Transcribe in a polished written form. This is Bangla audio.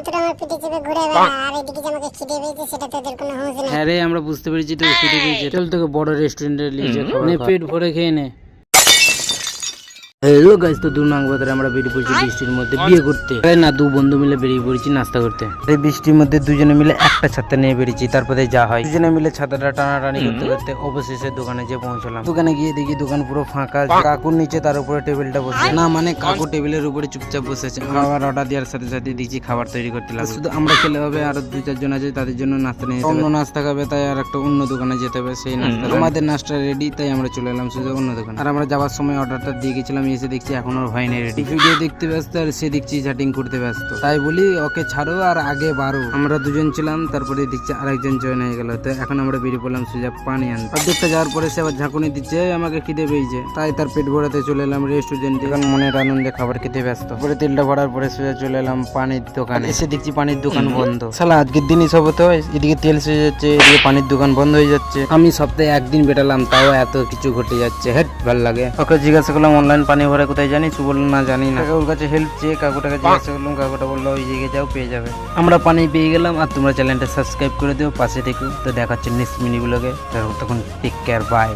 তোরা আমার পিঠে চেপে ঘুরে বেড়া আর এদিকে যে আমাকে খিদে পেয়েছে সেটা তোদের কোনো হুঁশ নেই। হ্যাঁ রে, আমরা বুঝতে পেরেছি তো খিদে পেয়েছে। চল তোকে বড় রেস্টুরেন্টে নিয়ে যাই, নে পেট ভরে খেয়ে নে। হ্যালো গাইস, তো 2 নং বাজারে আমরা বেরিয়ে পড়েছি বৃষ্টির মধ্যে বিয়ে করতে। না, 2 বন্ধু মিলে বেরিয়ে পড়েছি নাস্তা করতে। এই বৃষ্টির মধ্যে দুজনে মিলে একটা ছাতা নিয়ে বেরিয়েছি, তারপরে যা হয় দুজনে মিলে ছাতাটা টানাটানি করতে করতে অবশেষে দোকানে যে পৌঁছলাম। দোকানে গিয়ে দেখি দোকান পুরো ফাঁকা, কাকুর নিচে তার উপরে টেবিলটা বসে না, মানে কাকু টেবিলের উপরে চুপচাপ বসেছে। খাবার অর্ডার দেওয়ার সাথে সাথে দেখছি খাবার তৈরি করতে লাগলো। শুধু আমরা খেলে হবে, আর 2-4 জন আছে তাদের জন্য নাস্তা নিয়ে অন্য নাস্তা খাবে, তাই আর একটা অন্য দোকানে যেতে হবে সেই নাস্তা। আমাদের নাস্তা রেডি, তাই আমরা চলে এলাম শুধু অন্য দোকানে। আর আমরা যাওয়ার সময় অর্ডারটা দিয়ে গেছিলাম, এসে দেখছি এখনো হয় না রেডি। ভিডিও দেখতে ব্যস্ত আর সে দেখছি চ্যাটিং করতে ব্যস্ত, তাই বলি ওকে ছাড়ো আর আগে বাড়ো। আমরা দুজন ছিলাম, তারপরে দেখছি আরেকজন জয়েন হয়ে গেল। তো এখন আমরা বেরিয়ে পড়লাম সোজা পানি আনতে। অর্ধেকটা যাওয়ার পরে সে আবার ঝাঁকুনি দিচ্ছে, আমাকে খিদে পেয়েছে, তাই তার পেট ভরাতে চলে এলাম রেস্টুরেন্টে। এখন মনের আনন্দে খাবার খেতে ব্যস্ত। পরে তেলটা ভরার পরে সোজা চলে এলাম পানির দোকানে। এসে দেখছি পানির দোকান বন্ধ। শালা আজকের দিনই সব হতে হয়, এদিকে তেল শেষ যাচ্ছে, এদিকে পানির দোকান বন্ধ হয়ে যাচ্ছে। আমি সপ্তাহে একদিন বেটালাম, তাও এত কিছু ঘটে যাচ্ছে। হেট, ভাল লাগে। ওকে জিজ্ঞাসা করলাম অনলাইন পানি ভরা কোথায় জানিস? বললো না, জানি না। ওর কাছে হেল্প চেয়ে কাকুটাকে জিজ্ঞাসা করলাম, কাকুটা বললো ওই জায়গায় যাও, পেয়ে যাবে। আমরা পানি পেয়ে গেলাম। আর তোমরা চ্যানেলটা সাবস্ক্রাইব করে দিও, পাশে থেকো। তো দেখাচ্ছে নেক্সট মিনি ব্লগে, তখন টেক কেয়ার, বাই।